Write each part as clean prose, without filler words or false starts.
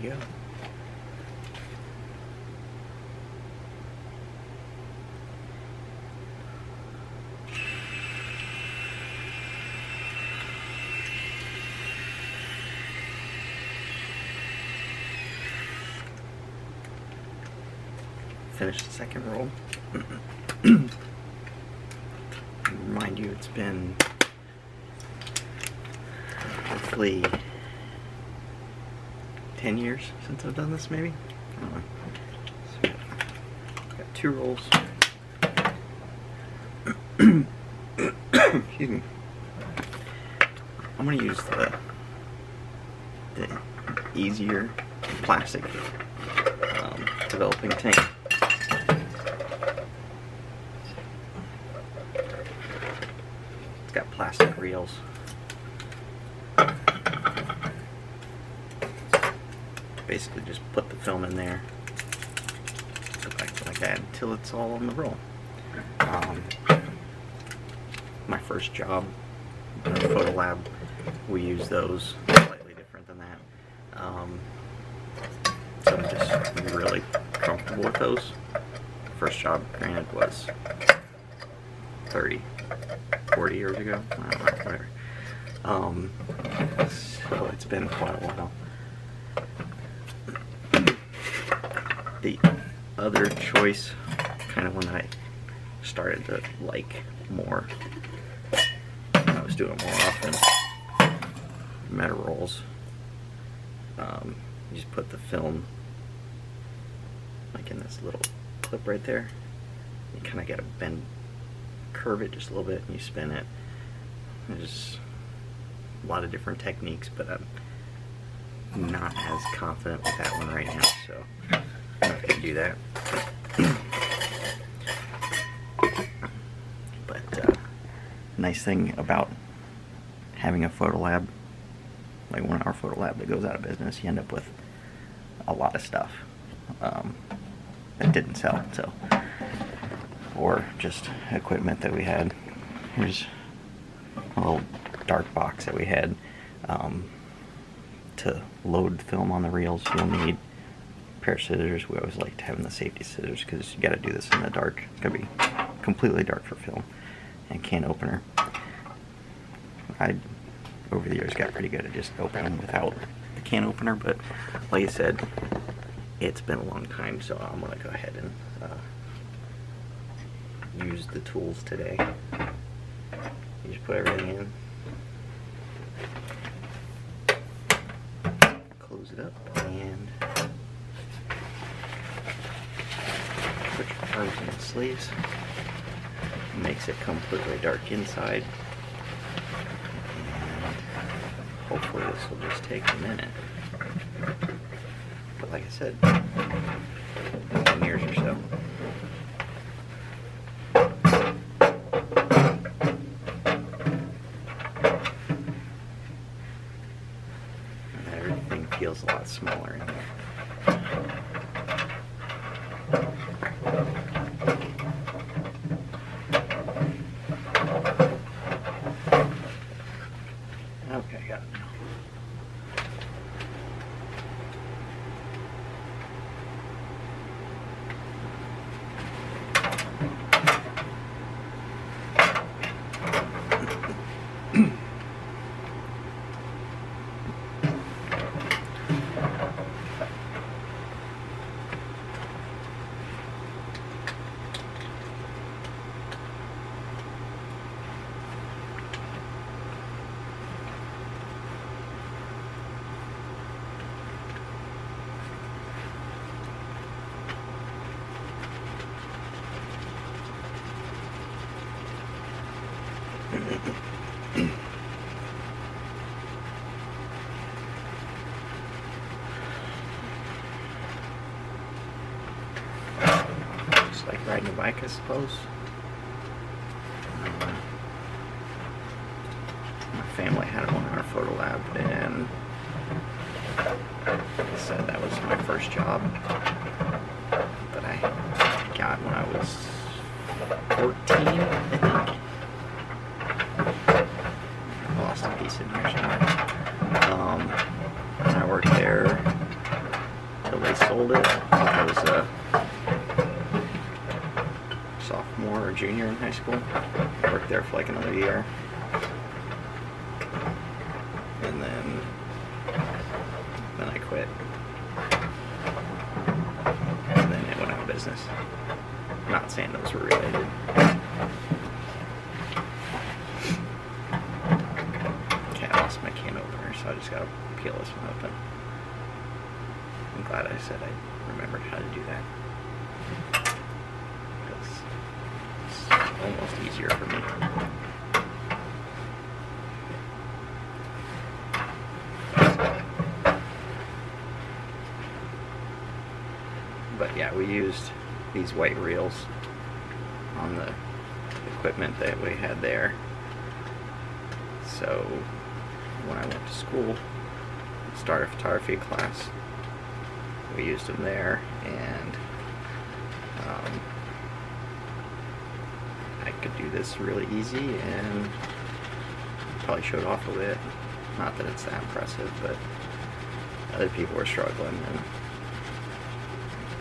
you go. Finish the second roll. Remind you, it's been hopefully 10 years since I've done this, maybe? I don't know. So, got 2 rolls. Excuse me. I'm going to use the easier plastic developing tank. It's got plastic reels. Basically just put the film in there like that until it's all on the roll. My first job in a photo lab, we use those, slightly different than that. So I'm just really comfortable with those. First job, granted, was 30, 40 years ago. I don't know, whatever. So it's been quite a while. The other choice, kind of when I started to like more, I was doing it more often, metal rolls. You just put the film like in this little clip right there. You kind of got to curve it just a little bit, and you spin it. There's a lot of different techniques, but I'm not as confident with that one right now, so I'm not going to do that. But nice thing about having a photo lab, like 1 hour photo lab that goes out of business, you end up with a lot of stuff that didn't sell, so, or just equipment that we had. Here's a little dark box that we had. To load the film on the reels, you'll need a pair of scissors. We always like to have the safety scissors because you got to do this in the dark. It's going to be completely dark for film. And can opener. I, over the years, got pretty good at just opening without the can opener, but like I said, it's been a long time, so I'm going to go ahead and use the tools today. You just put everything in. Close it up and put your cards in the sleeves. Makes it completely dark inside. And hopefully this will just take a minute. But like I said, 10 years or so. Feels a lot smaller in here. Okay, got it now. Just like riding a bike, I suppose. My family had one in our photo lab, and like I said, that was my first job that I got when I was 14, I think. I lost a piece in here somewhere. I worked there modeled it. I was a sophomore or junior in high school. I worked there for like another year. And then I quit. And then it went out of business. I'm not saying those were related. Okay, I lost my can opener, so I just gotta peel this one open. I'm glad I said I remembered how to do that. It's almost easier for me. But yeah, we used these white reels on the equipment that we had there. So when I went to school, started a photography class, we used them there, and I could do this really easy and probably showed off a bit. Not that it's that impressive, but other people were struggling, and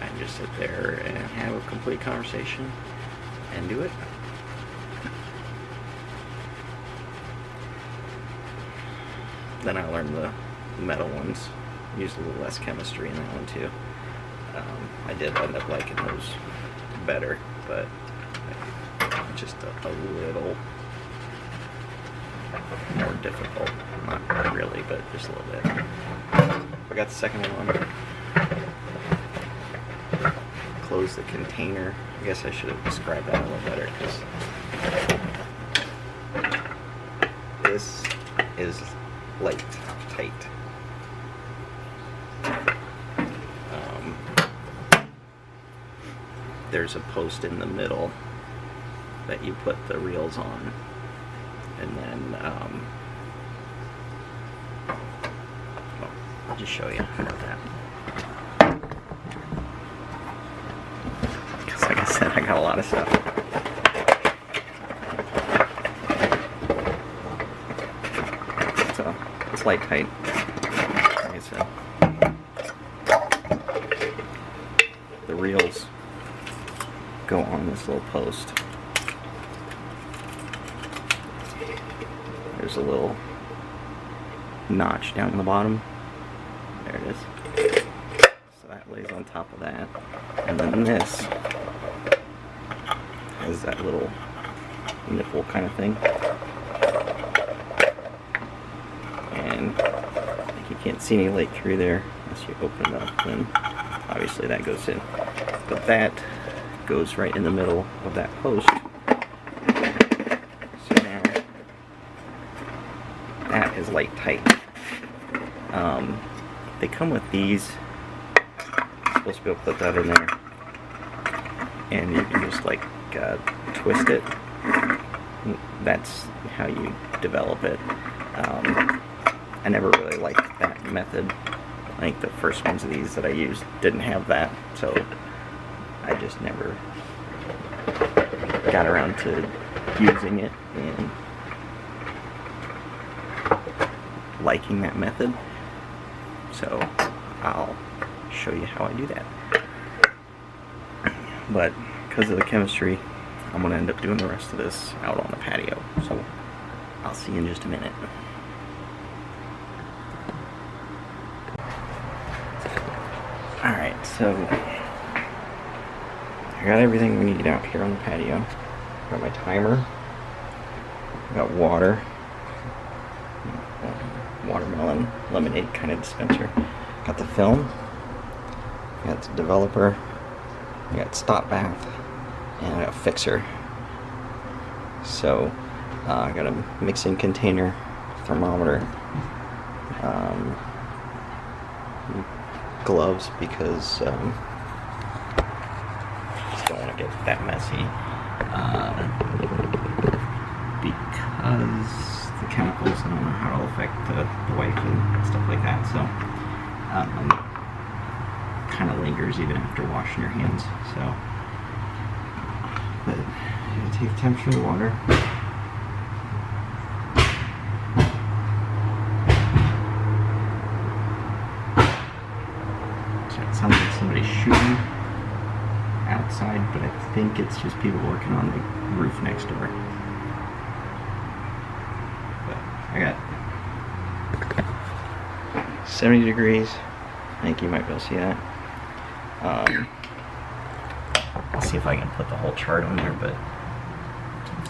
I can just sit there and have a complete conversation and do it. Then I learned the metal ones. Used a little less chemistry in that one too. I did end up liking those better, but just a little more difficult. Not really, but just a little bit. I got the second one. Close the container. I guess I should have described that a little better, because this is light tight. There's a post in the middle that you put the reels on, and then I'll just show you how about that. Because like I said, I got a lot of stuff. So it's light tight, like I said. The reels go on this little post. There's a little notch down in the bottom. There it is. So that lays on top of that. And then this has that little nipple kind of thing. And like you can't see any light through there unless you open it up. Then obviously that goes in. But that goes right in the middle of that post. So now that is light tight. They come with these. You're supposed to be able to put that in there, and you can just like twist it. That's how you develop it. I never really liked that method. I think the first ones of these that I used didn't have that, so I just never got around to using it and liking that method. So I'll show you how I do that. But because of the chemistry, I'm going to end up doing the rest of this out on the patio. So I'll see you in just a minute. Alright, so I got everything we need out here on the patio. Got my timer. Got water. Watermelon lemonade kind of dispenser. Got the film. Got the developer. I got stop bath. And I got a fixer. So I got a mixing container, thermometer, gloves because just don't want to get that messy, because the chemicals, I don't know how it'll affect the wife and stuff like that, so kind of lingers even after washing your hands. So but you take the temperature of the water. So it sounds like somebody shooting outside, but I think it's just people working on the roof next door. But I got 70 degrees. I think you might be able to see that. I'll see if I can put the whole chart on there, but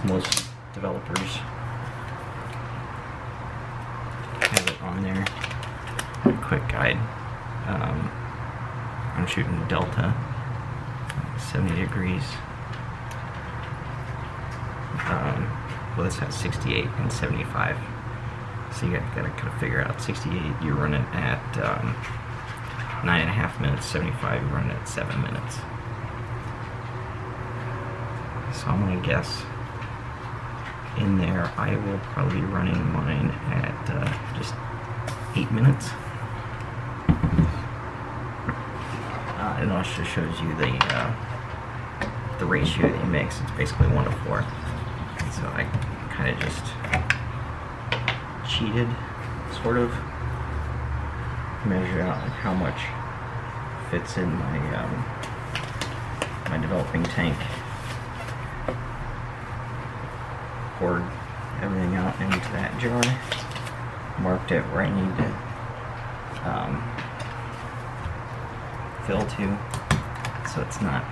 most developers have it on there. Quick guide. I'm shooting Delta, 70 degrees. Well, this has 68 and 75. So you gotta kind of figure out 68, you run it at 9.5 minutes, 75, you run it at 7 minutes. So I'm gonna guess in there I will probably be running mine at just 8 minutes. It also shows you the ratio that you mix. It's basically 1 to 4. So I kind of just cheated, sort of, measure out like how much fits in my my developing tank. Poured everything out into that jar, marked it where I need to fill to, so it's not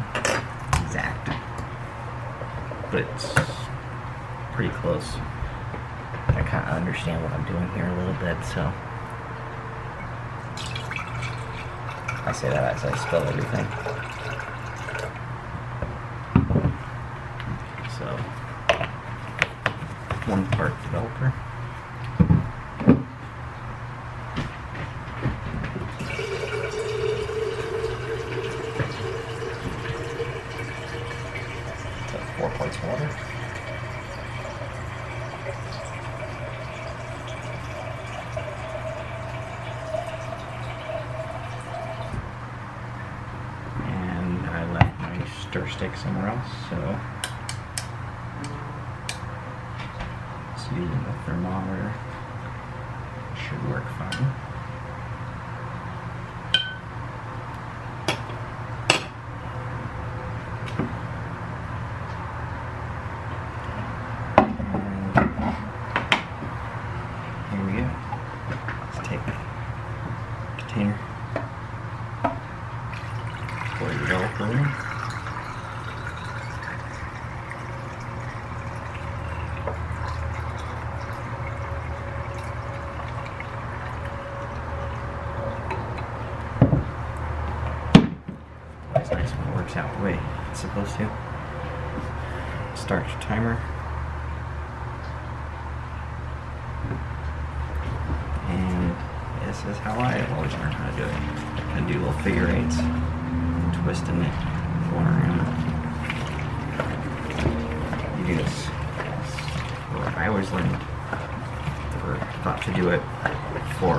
exact, but it's pretty close. I kind of understand what I'm doing here a little bit, so I say that as I spill everything. So 1 part developer. So 4 parts water. And I left my stir stick somewhere else, so using the thermometer should work fine. And here we go. Let's take the container, pour the developer in. Nice when it works out the way it's supposed to. Start your timer. And this is how I always learn how to do it. I do little figure eights, twisting it, going around. You do this. I always learned or thought to do it for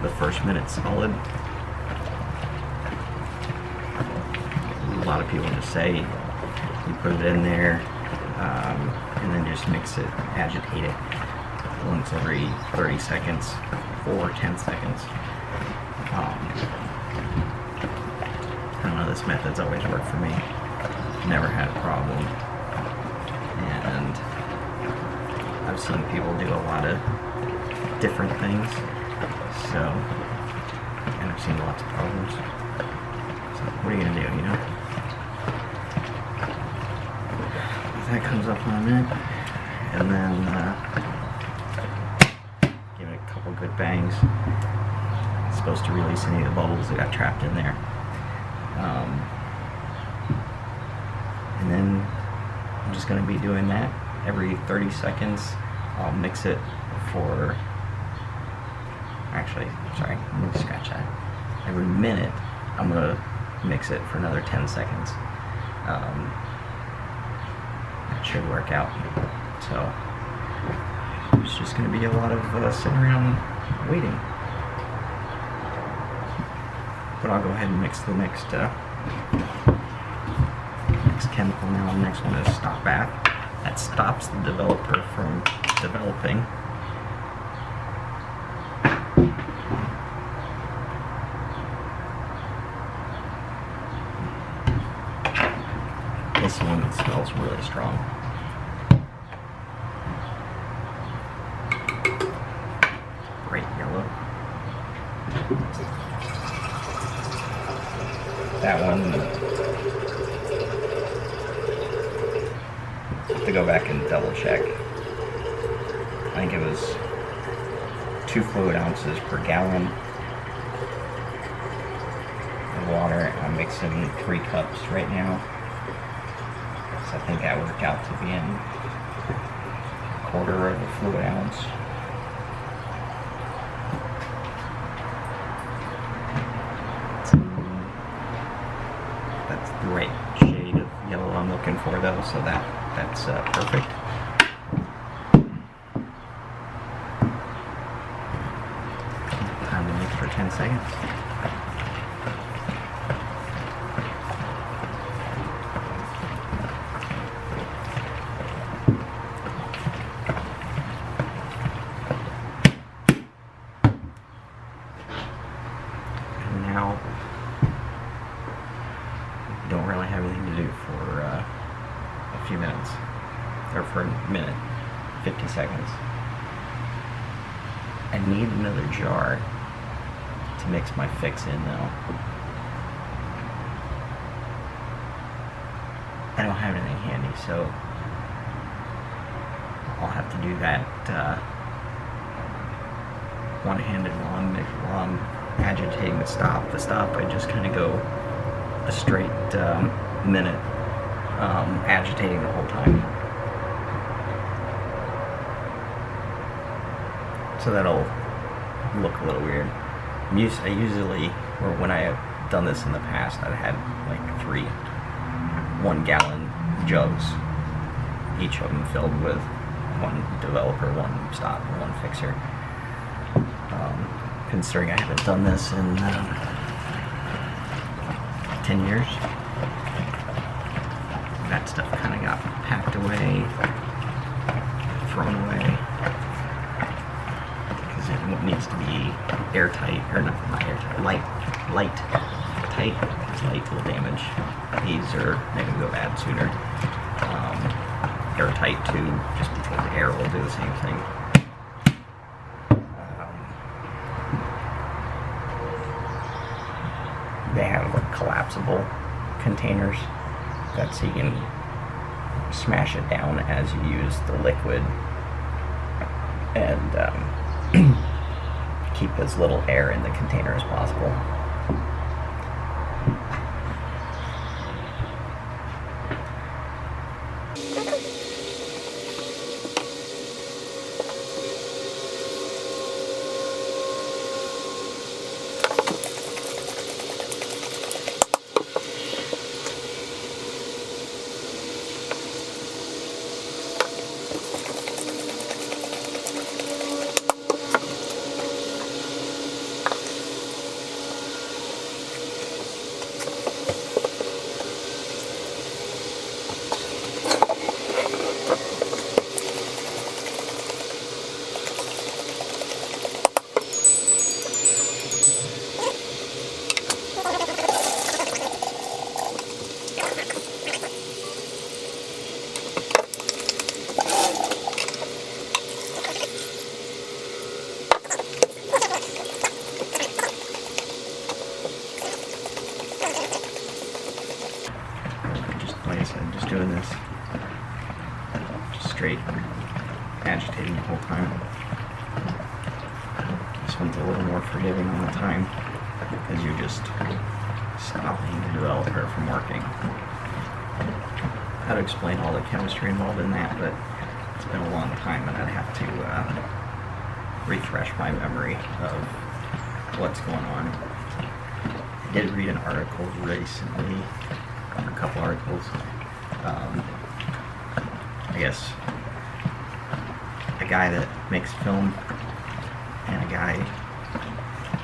the first minute solid. A lot of people just say you put it in there and then just mix it, agitate it once every 30 seconds or 10 seconds. I don't know, this method's always worked for me. Never had a problem. And I've seen people do a lot of different things, so, and I've seen lots of problems. So what are you gonna do, you know? That comes up in a minute, and then give it a couple good bangs. It's supposed to release any of the bubbles that got trapped in there. And then I'm just going to be doing that every 30 seconds. I'll mix it for, actually, sorry, let me scratch that. Every minute I'm going to mix it for another 10 seconds. Should work out. So it's just going to be a lot of sitting around waiting. But I'll go ahead and mix the next chemical now. The next one is Stop Bath. That stops the developer from developing. smells really strong. Bright yellow. That one, I have to go back and double check. I think it was 2 fluid ounces per gallon of water. I'm mixing 3 cups right now. So I think that worked out to be in 1/4 of a fluid ounce. That's the right shade of yellow I'm looking for though, so that's perfect. Time to mix for 10 seconds. And now, don't really have anything to do for a few minutes, or for a minute, 50 seconds. I need another jar to mix my fix in though. I don't have anything handy, so I'll have to do that one-handed while I'm agitating the stop. The stop, I just kind of go a straight minute agitating the whole time. So that'll look a little weird. I usually, or when I have done this in the past, I've had like 3 1-gallon jugs, each of them filled with 1 developer, 1 stop, and 1 fixer. Considering I haven't done this in 10 years, that stuff kind of got packed away, thrown away, because it needs to be airtight, or not airtight, light tight, because light will damage these, or they can go bad sooner. Airtight too, just because air will do the same thing. They have like collapsible containers that so you can smash it down as you use the liquid and keep as little air in the container as possible. Just doing this, just straight agitating the whole time. This one's a little more forgiving on the time, because you're just stopping the developer from working. How to explain all the chemistry involved in that, but it's been a long time and I'd have to refresh my memory of what's going on. I did read an article recently, a couple articles. I guess a guy that makes film and a guy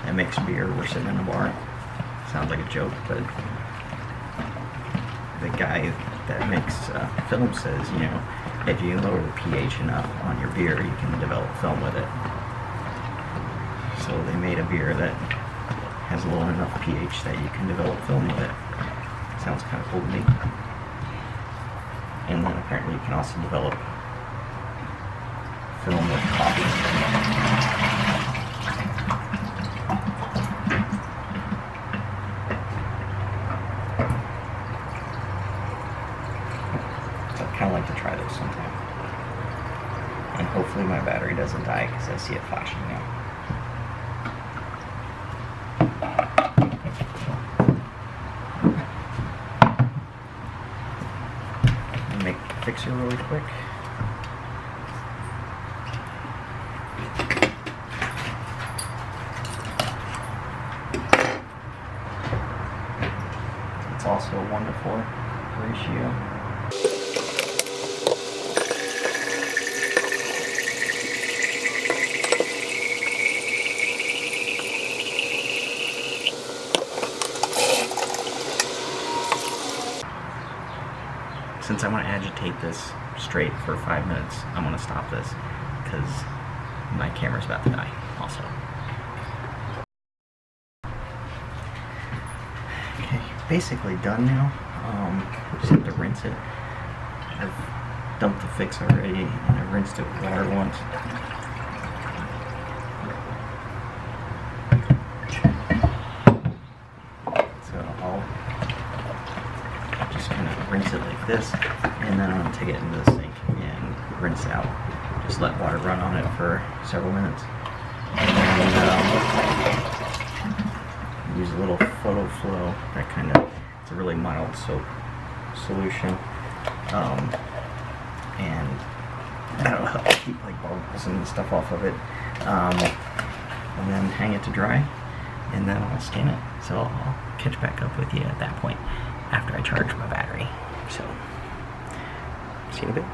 that makes beer were sitting in a bar. Sounds like a joke, but the guy that makes film says, you know, if you lower the pH enough on your beer, you can develop film with it. So they made a beer that has low enough pH that you can develop film with it. Sounds kind of cool to me. And then apparently you can also develop film with coffee. So I'd kind of like to try those sometime. And hopefully my battery doesn't die because I see it flashing now. Make the fixer really quick. It's also a 1:4 ratio. Since I want to agitate this straight for 5 minutes, I'm going to stop this because my camera's about to die also. Okay, basically done now. Just have to rinse it. I've dumped the fix already and I've rinsed it with water once. So I'll just kind of rinse it like this, and then I'm going to take it into the sink and rinse it out. Just let water run on it for several minutes. And use a little photo flow, that kind of, it's a really mild soap solution. And that'll help keep like bubbles and stuff off of it. And then hang it to dry, and then I'll scan it. So I'll catch back up with you at that point after I charge my battery. So, see you in a bit.